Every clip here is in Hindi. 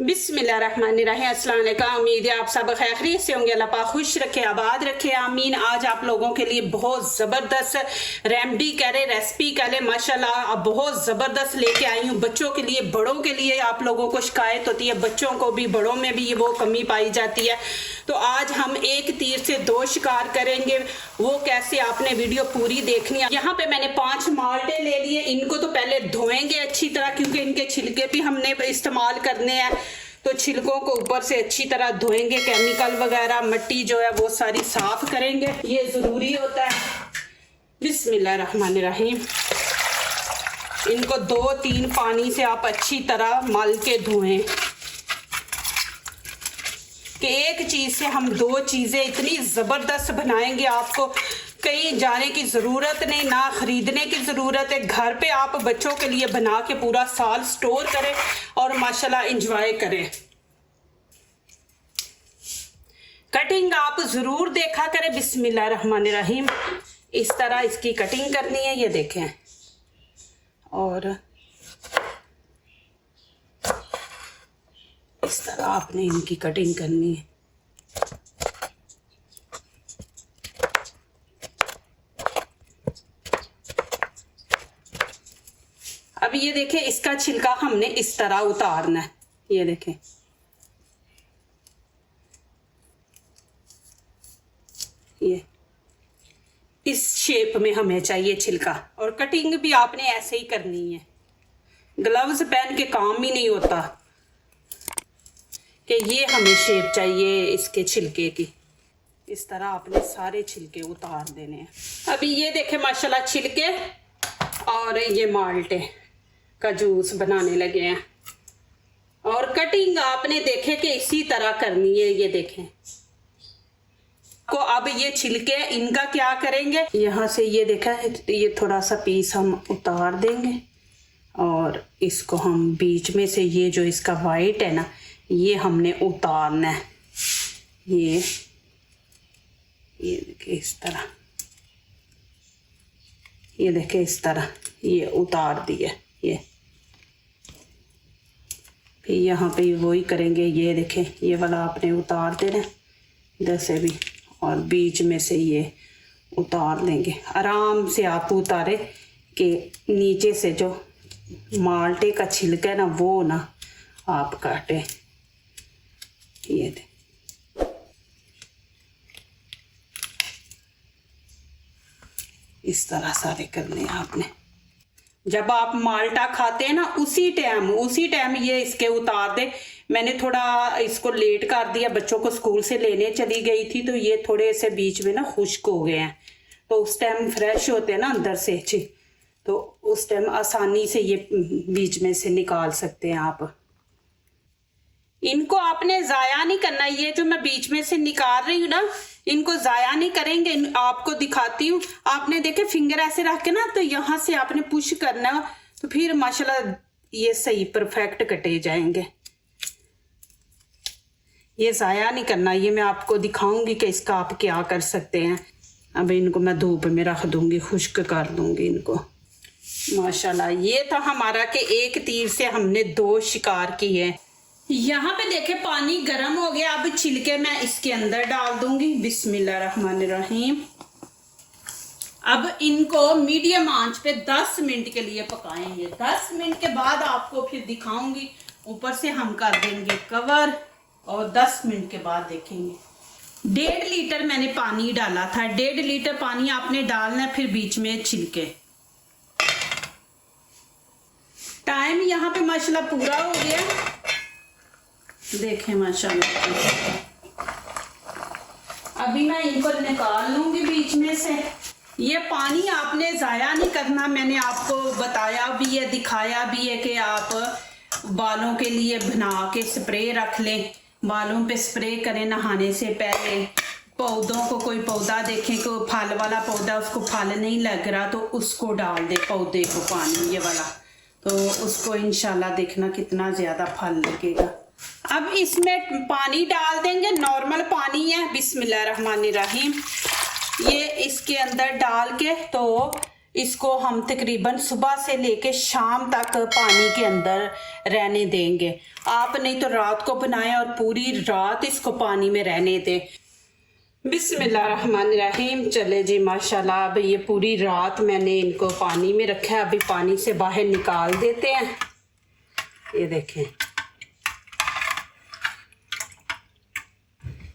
बिस्मिल्लाहिर्रहमानिर्रहीम। अस्सलाम वालेकुम। उम्मीद है आप सब खैरियत से होंगे। अल्लाह पाक खुश रखे, आबाद रखे, आमीन। आज आप लोगों के लिए बहुत ज़बरदस्त रेमेडी कह रहे, रेसिपी कह रहे, माशाल्लाह अब बहुत ज़बरदस्त लेके आई हूँ। बच्चों के लिए, बड़ों के लिए। आप लोगों को शिकायत होती है बच्चों को भी, बड़ों में भी वो कमी पाई जाती है। तो आज हम एक तीर से दो शिकार करेंगे। वो कैसे, आपने वीडियो पूरी देखनी है। यहाँ पे मैंने 5 माल्टे ले लिए। इनको तो पहले धोएंगे अच्छी तरह, क्योंकि इनके छिलके भी हमने इस्तेमाल करने हैं। तो छिलकों को ऊपर से अच्छी तरह धोएंगे, केमिकल वगैरह मिट्टी जो है वो सारी साफ करेंगे, ये ज़रूरी होता है। बिस्मिल्लाहिर्रहमानिर्रहीम। इनको 2-3 पानी से आप अच्छी तरह मल के धोएं कि एक चीज़ से हम 2 चीज़ें इतनी ज़बरदस्त बनाएंगे, आपको कहीं जाने की ज़रूरत नहीं, ना ख़रीदने की ज़रूरत है। घर पे आप बच्चों के लिए बना के पूरा साल स्टोर करें और माशाल्लाह इंजॉय करें। कटिंग आप ज़रूर देखा करें। बिस्मिल्लाहिर्रहमानिर्रहीम। इस तरह इसकी कटिंग करनी है, ये देखें। और इस तरह आपने इनकी कटिंग करनी है। अब ये देखें, इसका छिलका हमने इस तरह उतारना है, ये देखें। ये इस शेप में हमें चाहिए छिलका, और कटिंग भी आपने ऐसे ही करनी है। ग्लव्स पहन के काम ही नहीं होता कि ये हमें शेप चाहिए इसके छिलके की। इस तरह आपने सारे छिलके उतार देने हैं। अभी ये देखें माशाल्लाह छिलके और ये माल्टे का जूस बनाने लगे हैं। और कटिंग आपने देखे कि इसी तरह करनी है, ये देखें। को अब ये छिलके इनका क्या करेंगे, यहाँ से ये देखा है, ये थोड़ा सा पीस हम उतार देंगे और इसको हम बीच में से ये जो इसका वाइट है ना, ये हमने उतारना है। ये देखिए इस तरह, ये देखिए इस तरह ये उतार दिया। ये फिर यहाँ पे वही करेंगे, ये देखें, ये वाला आपने उतार देना इधर से भी, और बीच में से ये उतार लेंगे। आराम से आप उतारे कि नीचे से जो माल्टे का छिलका है ना, वो ना आप काटे। ये दे, इस तरह सारे करने हैं आपने। जब आप माल्टा खाते हैं ना, उसी टाइम ये इसके उतार दे। मैंने थोड़ा इसको लेट कर दिया, बच्चों को स्कूल से लेने चली गई थी, तो ये थोड़े से बीच में ना खुश्क हो गए हैं। तो उस टाइम फ्रेश होते हैं ना अंदर से अच्छे, तो उस टाइम आसानी से ये बीच में से निकाल सकते हैं आप। इनको आपने ज़ाया नहीं करना। ये जो मैं बीच में से निकाल रही हूँ ना, इनको ज़ाया नहीं करेंगे। आपको दिखाती हूँ। आपने देखे फिंगर ऐसे रख के ना, तो यहाँ से आपने पुश करना, तो फिर माशाल्लाह ये सही परफेक्ट कटे जाएंगे। ये ज़ाया नहीं करना। ये मैं आपको दिखाऊंगी कि इसका आप क्या कर सकते हैं। अब इनको मैं धूप में रख दूंगी, खुश्क कर दूंगी इनको। माशाल्लाह ये था हमारा कि एक तीर से हमने 2 शिकार किए। यहाँ पे देखे पानी गर्म हो गया। अब छिलके मैं इसके अंदर डाल दूंगी। बिस्मिल्लाहिर्रहमानिर्रहीम। अब इनको मीडियम आंच पे 10 मिनट के लिए पकाएंगे। 10 मिनट के बाद आपको फिर दिखाऊंगी। ऊपर से हम कर देंगे कवर और 10 मिनट के बाद देखेंगे। 1.5 लीटर मैंने पानी डाला था। 1.5 लीटर पानी आपने डालना है, फिर बीच में छिलके। टाइम यहाँ पे माशाल्लाह पूरा हो गया, देखें माशाल्लाह। अभी मैं इनको निकाल लूंगी बीच में से। ये पानी आपने ज़ाया नहीं करना। मैंने आपको बताया भी है, दिखाया भी है कि आप बालों के लिए बना के स्प्रे रख लें, बालों पे स्प्रे करें नहाने से पहले। पौधों को, कोई पौधा देखें को फल वाला पौधा, उसको फल नहीं लग रहा, तो उसको डाल दे पौधे को पानी ये वाला, तो उसको इंशाल्लाह देखना कितना ज़्यादा फल लगेगा। अब इसमें पानी डाल देंगे, नॉर्मल पानी है। बिस्मिल्लाहिर्रहमानिर्रहीम। ये इसके अंदर डाल के तो इसको हम तकरीबन सुबह से लेके शाम तक पानी के अंदर रहने देंगे। आप नहीं तो रात को बनाएं और पूरी रात इसको पानी में रहने दें। बिस्मिल्लाहिर्रहमानिर्रहीम। चले जी माशाल्लाह। अब ये पूरी रात मैंने इनको पानी में रखा है। अभी पानी से बाहर निकाल देते हैं। ये देखें,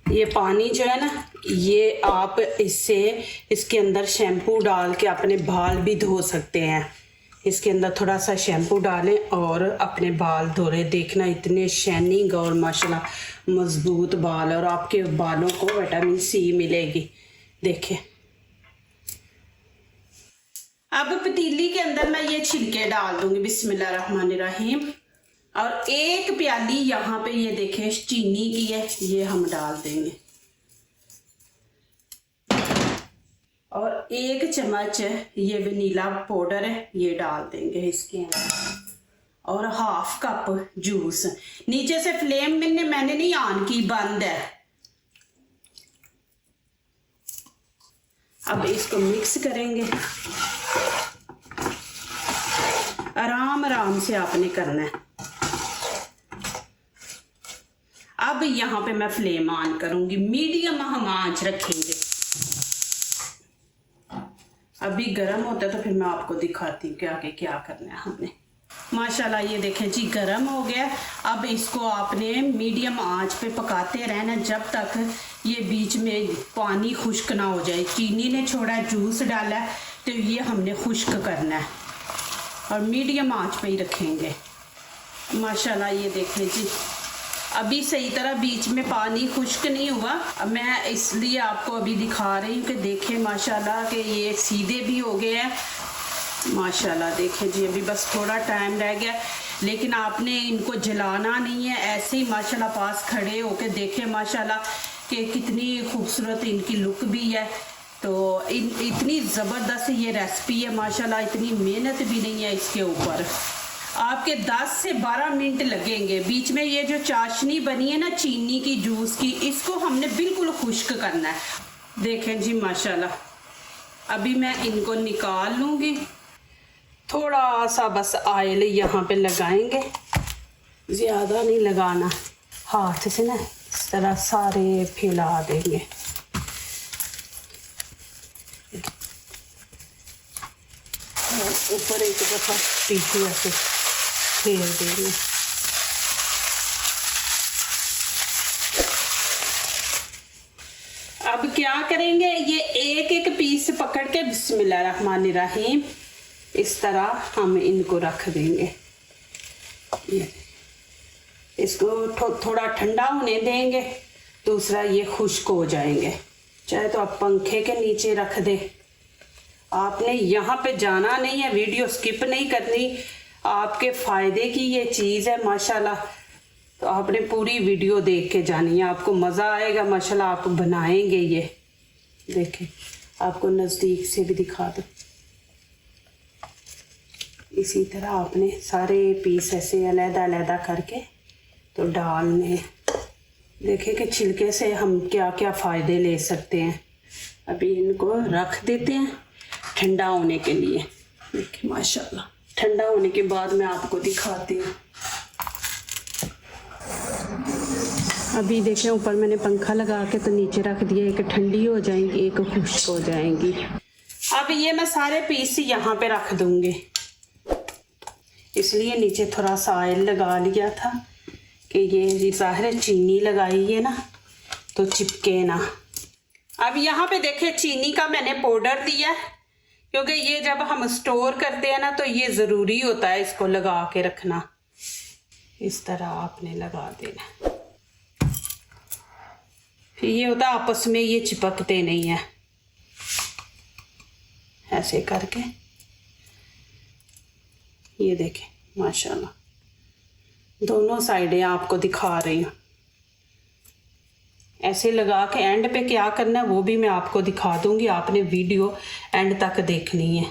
ये पानी जो है ना, ये आप इसके अंदर शैम्पू डाल के अपने बाल भी धो सकते हैं। इसके अंदर थोड़ा सा शैम्पू डालें और अपने बाल धो रहे। देखना इतने शाइनिंग और माशाल्लाह मजबूत बाल, और आपके बालों को विटामिन सी मिलेगी। देखें, अब पतीली के अंदर मैं ये छिलके डाल दूंगी। बिस्मिल्लाहिर्रहमानिर्रहीम। और एक प्याली यहाँ पे ये देखें चीनी की है, ये हम डाल देंगे। और एक चम्मच ये वनीला पाउडर है, ये डाल देंगे इसके अंदर। और हाफ कप जूस। नीचे से फ्लेम मैंने नहीं ऑन की, बंद है। अब इसको मिक्स करेंगे। आराम आराम से आपने करना है। अब यहाँ पे मैं फ्लेम ऑन करूंगी, मीडियम हम आंच रखेंगे। अभी गर्म होता है तो फिर मैं आपको दिखाती हूँ कि आगे क्या करना है हमने। माशाल्लाह ये देखें जी, गर्म हो गया। अब इसको आपने मीडियम आंच पे पकाते रहना जब तक ये बीच में पानी खुश्क ना हो जाए। चीनी ने छोड़ा, जूस डाला, तो ये हमने खुश्क करना है और मीडियम आंच पे ही रखेंगे। माशाल्लाह ये देखें जी, अभी सही तरह बीच में पानी खुश्क नहीं हुआ। अब मैं इसलिए आपको अभी दिखा रही हूँ कि देखें माशाल्लाह कि ये सीधे भी हो गए हैं। माशाल्लाह देखें जी, अभी बस थोड़ा टाइम रह गया, लेकिन आपने इनको जलाना नहीं है। ऐसे ही माशाल्लाह पास खड़े होके देखें माशाल्लाह कि कितनी खूबसूरत इनकी लुक भी है। तो इतनी ज़बरदस्त ये रेसिपी है माशाल्लाह। इतनी मेहनत भी नहीं है इसके ऊपर। आपके 10 से 12 मिनट लगेंगे। बीच में ये जो चाशनी बनी है ना चीनी की, जूस की, इसको हमने बिल्कुल खुश्क करना है। देखें जी माशाल्लाह, अभी मैं इनको निकाल लूँगी। थोड़ा सा बस ऑयल यहाँ पे लगाएंगे, ज़्यादा नहीं लगाना। हाथ से ना इस तरह सारे फैला देंगे। ऊपर एक दफ़ा पीछे ऐसे फेर देंगे। अब क्या करेंगे, ये एक एक पीस पकड़ के बिस्मिल्लाहिर्रहमानिर्रहीम इस तरह हम इनको रख देंगे। ये इसको थोड़ा ठंडा होने देंगे। दूसरा ये खुश्क हो जाएंगे। चाहे तो आप पंखे के नीचे रख दें। आपने यहाँ पे जाना नहीं है, वीडियो स्किप नहीं करनी। आपके फ़ायदे की ये चीज़ है माशाल्लाह। तो आपने पूरी वीडियो देख के जानी है, आपको मज़ा आएगा माशाल्लाह। आप बनाएंगे ये। देखें, आपको नज़दीक से भी दिखा दो। इसी तरह आपने सारे पीस ऐसे अलग-अलग करके तो डालने। देखें कि छिलके से हम क्या क्या फ़ायदे ले सकते हैं। अभी इनको रख देते हैं ठंडा होने के लिए। देखिए माशाल्लाह, ठंडा होने के बाद मैं आपको दिखाती हूँ। अभी देखें ऊपर मैंने पंखा लगा के तो नीचे रख दिया। एक ठंडी हो जाएंगी, एक खुश्क हो जाएंगी। अब ये मैं सारे पीस यहाँ पे रख दूँगी, इसलिए नीचे थोड़ा सा ऑयल लगा लिया था कि ये ज़ाहिर चीनी लगाई है ना तो चिपके ना। अब यहाँ पे देखें चीनी का मैंने पाउडर दिया है, क्योंकि ये जब हम स्टोर करते हैं ना तो ये ज़रूरी होता है इसको लगा के रखना। इस तरह आपने लगा देना। फिर ये होता है आपस में ये चिपकते नहीं है। ऐसे करके ये देखें माशाल्लाह दोनों साइडें आपको दिखा रही हूँ। ऐसे लगा के एंड पे क्या करना है वो भी मैं आपको दिखा दूंगी। आपने वीडियो एंड तक देखनी है।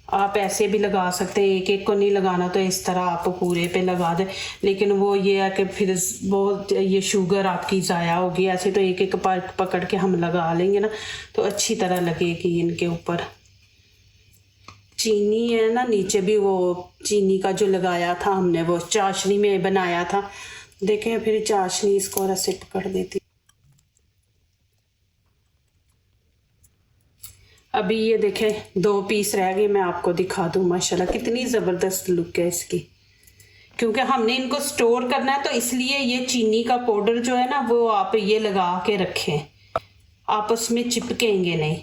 आप ऐसे भी लगा सकते हैं, एक एक को नहीं लगाना तो इस तरह आप पूरे पे लगा दें। लेकिन वो ये है कि फिर बहुत ये शुगर आपकी ज़ाया होगी। ऐसे तो एक एक पकड़ के हम लगा लेंगे ना तो अच्छी तरह लगेगी। इनके ऊपर चीनी है ना, नीचे भी वो चीनी का जो लगाया था हमने वो चाशनी में बनाया था। देखें फिर चाशनी इसको और ऐसे पकड़ देती। अभी ये देखें 2 पीस रह गए, मैं आपको दिखा दूँ। माशाल्लाह कितनी ज़बरदस्त लुक है इसकी। क्योंकि हमने इनको स्टोर करना है तो इसलिए ये चीनी का पाउडर जो है ना वो आप ये लगा के रखें, आपस में चिपकेंगे नहीं।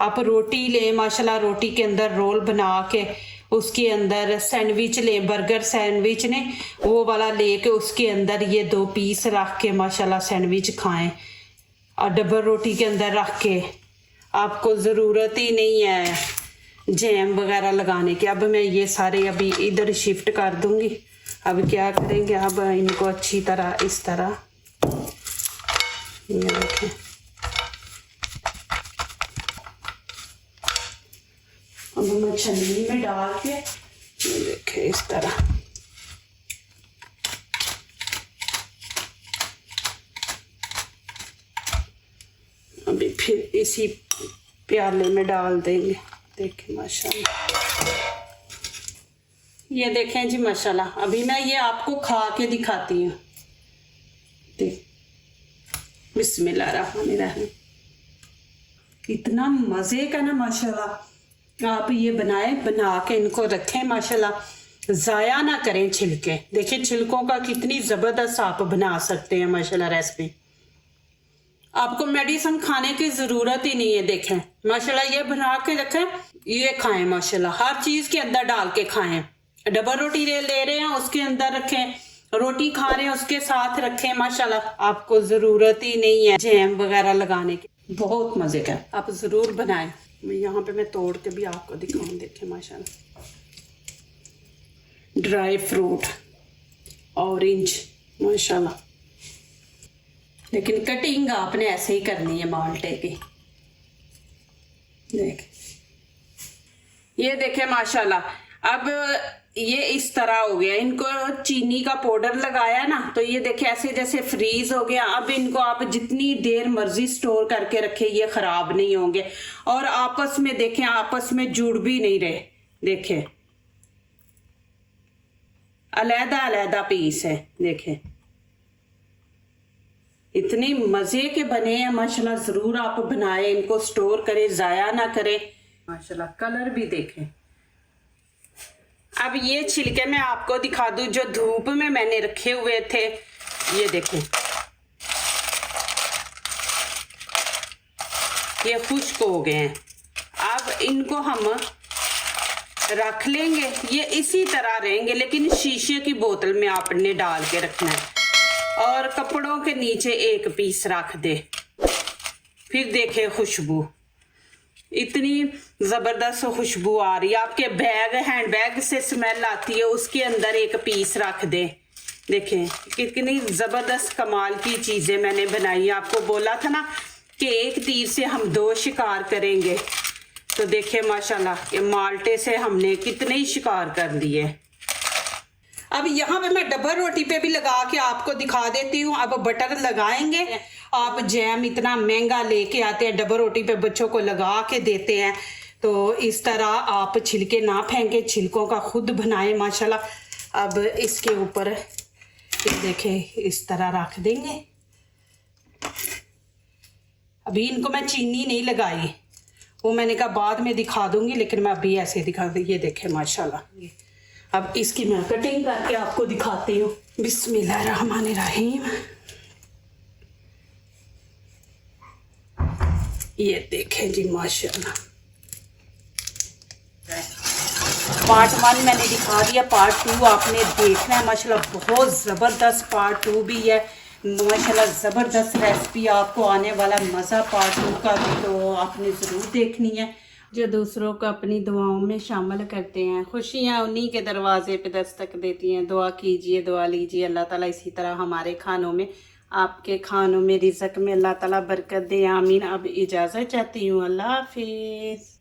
आप रोटी लें, माशाल्लाह रोटी के अंदर रोल बना के उसके अंदर सैंडविच लें, बर्गर सैंडविच ने वो वाला लेके उसके अंदर ये 2 पीस रख के माशाल्लाह सैंडविच खाएं। और डबल रोटी के अंदर रख के आपको ज़रूरत ही नहीं है जैम वगैरह लगाने की। अब मैं ये सारे अभी इधर शिफ्ट कर दूंगी। अब क्या करेंगे, अब इनको अच्छी तरह इस तरह ये देखें, अब मैं छन्नी में डाल के ये देखें इस तरह अभी फिर इसी प्याले में डाल देंगे। देखें माशाल्लाह, ये देखें जी माशाल्लाह। अभी मैं ये आपको खा के दिखाती हूँ। देख, बिस्मिल्लाहिर्रहमानिर्रहीम। इतना मज़े का ना माशाल्लाह। आप ये बना के इनको रखें माशाल्लाह, ज़ाया ना करें छिलके। देखिए छिलकों का कितनी ज़बरदस्त आप बना सकते हैं माशाल्लाह रेसिपी। आपको मेडिसिन खाने की ज़रूरत ही नहीं है। देखें माशाल्लाह, ये बना के रखें, ये खाएं माशाल्लाह। हर चीज़ के अंदर डाल के खाएं। डबल रोटी ले रहे हैं उसके अंदर रखें, रोटी खा रहे हैं उसके साथ रखें माशाल्लाह। आपको ज़रूरत ही नहीं है जैम वगैरह लगाने की। बहुत मज़े का, आप ज़रूर बनाएं। यहाँ पे मैं तोड़ के भी आपको दिखाऊँ। देखें माशाल्लाह, ड्राई फ्रूट, ऑरेंज माशाल्लाह। लेकिन कटिंग आपने ऐसे ही करनी है माल्टे की। देख ये देखें माशाल्लाह, अब ये इस तरह हो गया। इनको चीनी का पाउडर लगाया ना तो ये देखें ऐसे जैसे फ्रीज हो गया। अब इनको आप जितनी देर मर्जी स्टोर करके रखें, ये खराब नहीं होंगे। और आपस में देखें, आपस में जुड़ भी नहीं रहे। देखें अलहदा अलहदा पीस है। देखें इतने मजे के बने हैं माशाल्लाह। जरूर आप बनाएं, इनको स्टोर करें, जाया ना करें माशाल्लाह। कलर भी देखें। अब ये छिलके मैं आपको दिखा दूं जो धूप में मैंने रखे हुए थे। ये देखें ये खुश्क हो गए हैं। अब इनको हम रख लेंगे, ये इसी तरह रहेंगे, लेकिन शीशे की बोतल में आपने डाल के रखना है। और कपड़ों के नीचे 1 पीस रख दे। फिर देखें खुशबू, इतनी ज़बरदस्त खुशबू आ रही है। आपके बैग, हैंड बैग से स्मेल आती है, उसके अंदर 1 पीस रख दे। देखें कितनी ज़बरदस्त कमाल की चीज़ें मैंने बनाई। आपको बोला था ना कि 1 तीर से हम 2 शिकार करेंगे। तो देखें माशाल्लाह, ये माल्टे से हमने कितने ही शिकार कर लिए। अब यहाँ पे मैं डबल रोटी पे भी लगा के आपको दिखा देती हूँ। अब बटर लगाएंगे। आप जैम इतना महंगा लेके आते हैं, डबल रोटी पे बच्चों को लगा के देते हैं। तो इस तरह आप छिलके ना फेंके, छिलकों का खुद बनाएं माशाल्लाह। अब इसके ऊपर देखें इस तरह रख देंगे। अभी इनको मैं चीनी नहीं लगाई, वो मैंने कहा बाद में दिखा दूंगी, लेकिन मैं अभी ऐसे दिखा दूँ। ये देखें माशाल्लाह। अब इसकी मैं कटिंग करके आपको दिखाती हूँ। बिस्मिल्लाहिर्रहमानिर्रहीम। ये देखें जी माशाल्लाह। पार्ट 1 मैंने दिखा दिया, पार्ट 2 आपने देखना है माशाल्लाह। बहुत ज़बरदस्त पार्ट 2 भी है माशाल्लाह। ज़बरदस्त रेसिपी आपको आने वाला मज़ा पार्ट 2 का भी, तो आपने ज़रूर देखनी है। जो दूसरों को अपनी दुआओं में शामिल करते हैं, खुशियाँ उन्हीं के दरवाजे पे दस्तक देती हैं। दुआ कीजिए, दुआ लीजिए, अल्लाह ताला इसी तरह हमारे खानों में, आपके खानों में, रिज़्क़ में अल्लाह ताला बरकत दे। आमीन। अब इजाज़त चाहती हूँ। अल्लाह हाफिज़।